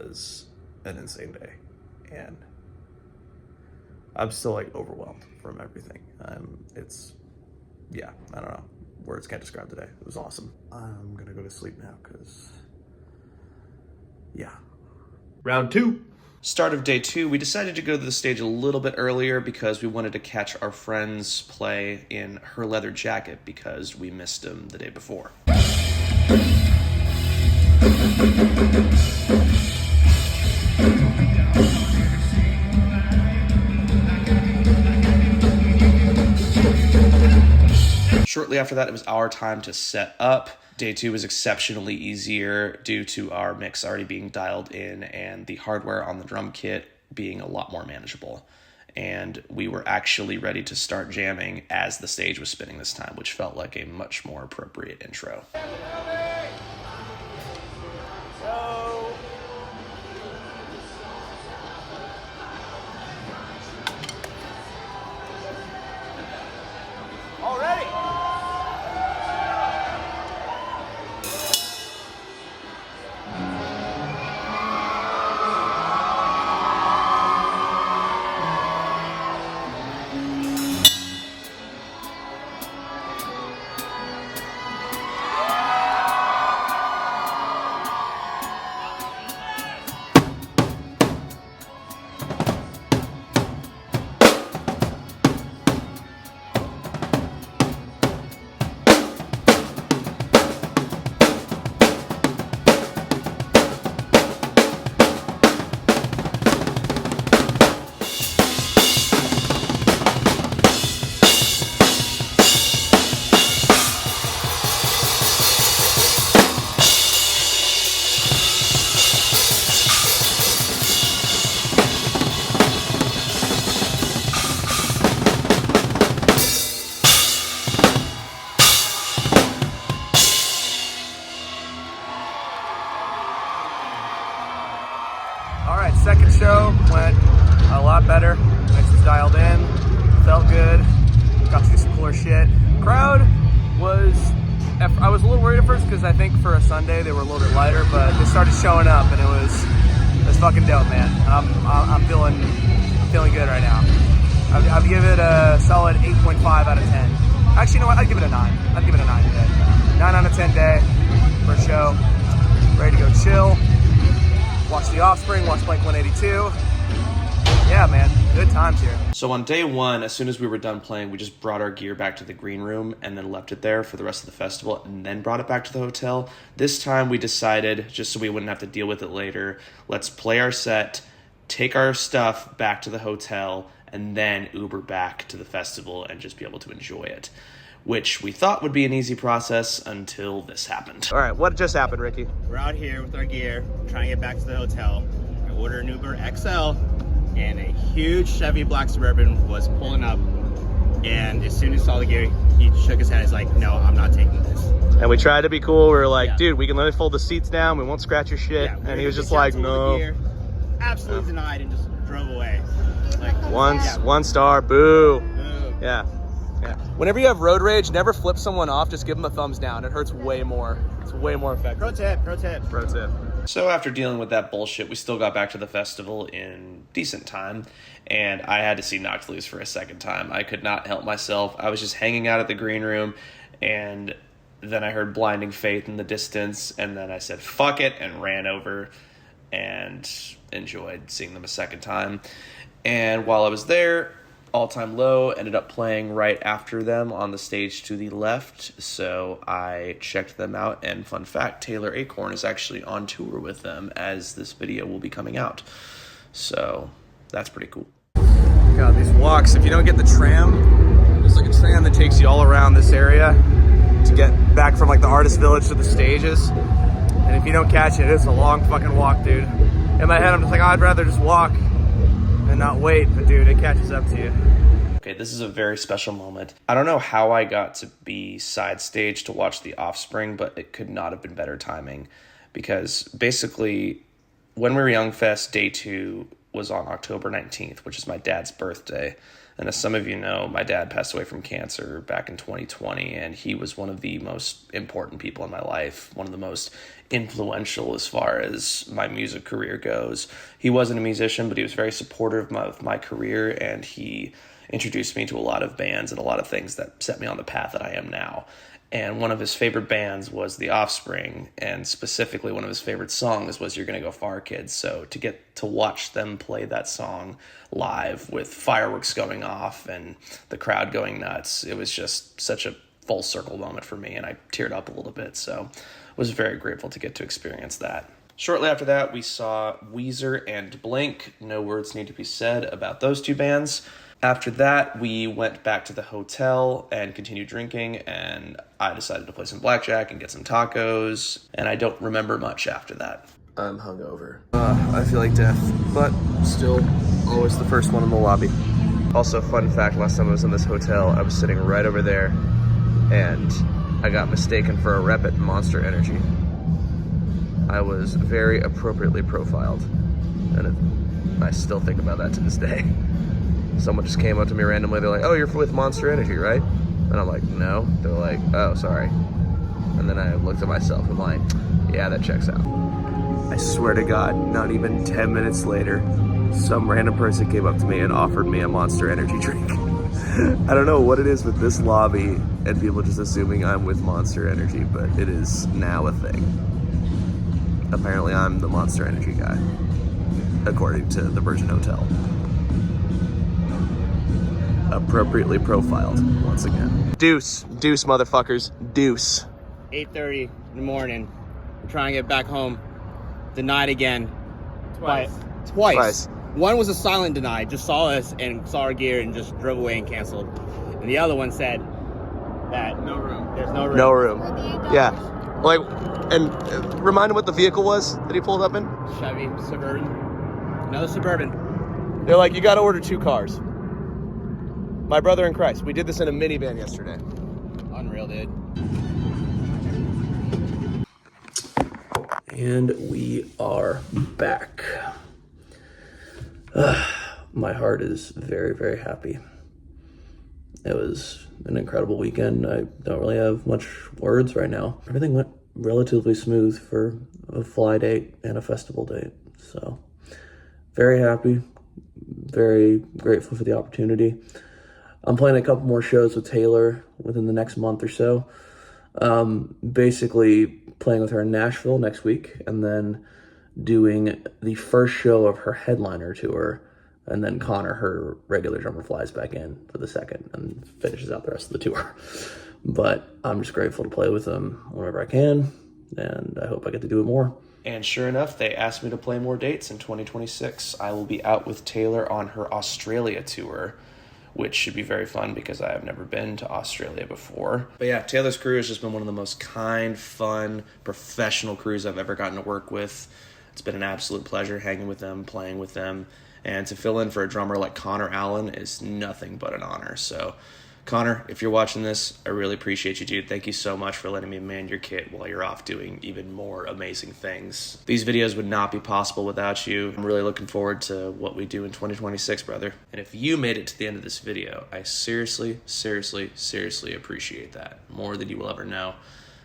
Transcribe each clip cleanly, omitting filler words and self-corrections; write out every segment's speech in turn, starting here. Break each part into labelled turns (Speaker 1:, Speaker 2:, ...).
Speaker 1: was an insane day, and I'm still like overwhelmed from everything. Yeah, I don't know. Words can't describe today. It was awesome. I'm gonna go to sleep now because, yeah.
Speaker 2: Round 2.
Speaker 3: Start of day 2, we decided to go to the stage a little bit earlier because we wanted to catch our friends play in Her Leather Jacket because we missed them the day before. Shortly after that, it was our time to set up. Day 2 was exceptionally easier due to our mix already being dialed in and the hardware on the drum kit being a lot more manageable. And we were actually ready to start jamming as the stage was spinning this time, which felt like a much more appropriate intro.
Speaker 1: Alright, second show went a lot better. Mix was dialed in, felt good, got to do some cooler shit. Crowd was, I was a little worried at first because I think for a Sunday they were a little bit lighter, but they started showing up and it was fucking dope, man. I'm feeling good right now. I'd give it a solid 8.5 out of 10. Actually, you know what? I'd give it a 9. I'd give it a 9 today. 9 out of 10 day for a show. Ready to go chill. Watch The Offspring, watch Blink 182. Yeah, man, good times here.
Speaker 3: So on day 1, as soon as we were done playing, we just brought our gear back to the green room and then left it there for the rest of the festival and then brought it back to the hotel. This time we decided, just so we wouldn't have to deal with it later, let's play our set, take our stuff back to the hotel, and then Uber back to the festival and just be able to enjoy it, which we thought would be an easy process until this happened.
Speaker 1: All right, what just happened, Ricky?
Speaker 2: We're out here with our gear, trying to get back to the hotel. I ordered an Uber XL, and a huge Chevy Black Suburban was pulling up. And as soon as he saw the gear, he shook his head. He's like, "No, I'm not taking this."
Speaker 1: And we tried to be cool. We were like, dude, we can let me fold the seats down. We won't scratch your shit.
Speaker 2: Yeah,
Speaker 1: and he was just like, no.
Speaker 2: Absolutely denied and just drove away. Like,
Speaker 1: One star, boo.
Speaker 2: Boo.
Speaker 1: Yeah. Whenever you have road rage, never flip someone off. Just give them a thumbs down. It hurts way more. It's way more effective.
Speaker 2: Pro tip.
Speaker 3: So after dealing with that bullshit, we still got back to the festival in decent time, and I had to see Knocked Loose for a second time. I could not help myself. I was just hanging out at the green room, and then I heard Blinding Faith in the distance, and then I said, fuck it, and ran over and enjoyed seeing them a second time. And while I was there, All Time Low ended up playing right after them on the stage to the left, so I checked them out, and fun fact, Taylor Acorn is actually on tour with them as this video will be coming out, so that's pretty cool. God, these walks, if you don't get the tram, there's like a tram that takes you all around this area to get back from like the artist village to the stages, and if you don't catch it, it's a long fucking walk, dude. In my head, I'm just like, oh, I'd rather just walk and not wait, but dude, it catches up to you. Okay, this is a very special moment. I don't know how I got to be side stage to watch The Offspring, but it could not have been better timing, because basically when We Were Young Fest Day 2 was on October 19th, which is my dad's birthday. And as some of you know, my dad passed away from cancer back in 2020, and he was one of the most important people in my life, one of the most influential as far as my music career goes. He wasn't a musician, but he was very supportive of my career, and he introduced me to a lot of bands and a lot of things that set me on the path that I am now. And one of his favorite bands was The Offspring, and specifically one of his favorite songs was You're Gonna Go Far, Kids. So to get to watch them play that song live with fireworks going off and the crowd going nuts, it was just such a full circle moment for me, and I teared up a little bit. So I was very grateful to get to experience that. Shortly after that, we saw Weezer and Blink. No words need to be said about those two bands. After that, we went back to the hotel and continued drinking, and I decided to play some blackjack and get some tacos, and I don't remember much after that. I'm hungover. I feel like death, but still always the first one in the lobby. Also, fun fact, last time I was in this hotel, I was sitting right over there, and I got mistaken for a rep at Monster Energy. I was very appropriately profiled, and I still think about that to this day. Someone just came up to me randomly. They're like, "Oh, you're with Monster Energy, right?" And I'm like, "No." They're like, "Oh, sorry." And then I looked at myself. I'm like, "Yeah, that checks out." I swear to God, not even 10 minutes later, some random person came up to me and offered me a Monster Energy drink. I don't know what it is with this lobby and people just assuming I'm with Monster Energy, but it is now a thing. Apparently, I'm the Monster Energy guy, according to the Virgin Hotel. Appropriately profiled once again. Deuce, motherfuckers, deuce.
Speaker 2: 8:30 in the morning. We're trying to get back home. Denied again. Twice. One was a silent deny, just saw us and saw our gear and just drove away and canceled. And the other one said that
Speaker 1: No room.
Speaker 2: there's no room.
Speaker 3: No room. Yeah. Like, and remind him what the vehicle was that he pulled up in?
Speaker 2: Chevy Suburban. Another Suburban.
Speaker 3: They're like, you gotta order 2 cars. My brother in Christ. We did this in a minivan yesterday.
Speaker 2: Unreal, dude.
Speaker 3: And we are back. My heart is very, very happy. It was an incredible weekend. I don't really have much words right now. Everything went relatively smooth for a fly date and a festival date. So very happy, very grateful for the opportunity. I'm playing a couple more shows with Taylor within the next month or so. Basically playing with her in Nashville next week, and then doing the first show of her headliner tour, and then Connor, her regular drummer, flies back in for the second and finishes out the rest of the tour. But I'm just grateful to play with them whenever I can, and I hope I get to do it more. And sure enough, they asked me to play more dates in 2026. I will be out with Taylor on her Australia tour, which should be very fun because I have never been to Australia before. But yeah, Taylor's crew has just been one of the most kind, fun, professional crews I've ever gotten to work with. It's been an absolute pleasure hanging with them, playing with them, and to fill in for a drummer like Connor Allen is nothing but an honor. So Connor, if you're watching this, I really appreciate you, dude. Thank you so much for letting me man your kit while you're off doing even more amazing things. These videos would not be possible without you. I'm really looking forward to what we do in 2026, brother. And if you made it to the end of this video, I seriously, seriously, seriously appreciate that. More than you will ever know.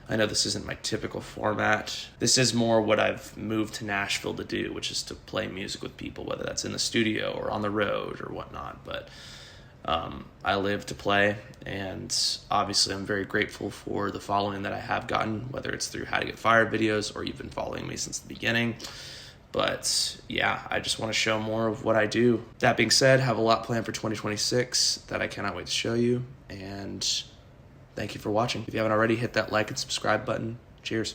Speaker 3: I know this isn't my typical format. This is more what I've moved to Nashville to do, which is to play music with people, whether that's in the studio or on the road or whatnot. But I live to play, and obviously I'm very grateful for the following that I have gotten, whether it's through How to Get Fired videos or you've been following me since the beginning. But yeah, I just want to show more of what I do. That being said, I have a lot planned for 2026 that I cannot wait to show you, and thank you for watching. If you haven't already, hit that like and subscribe button. Cheers.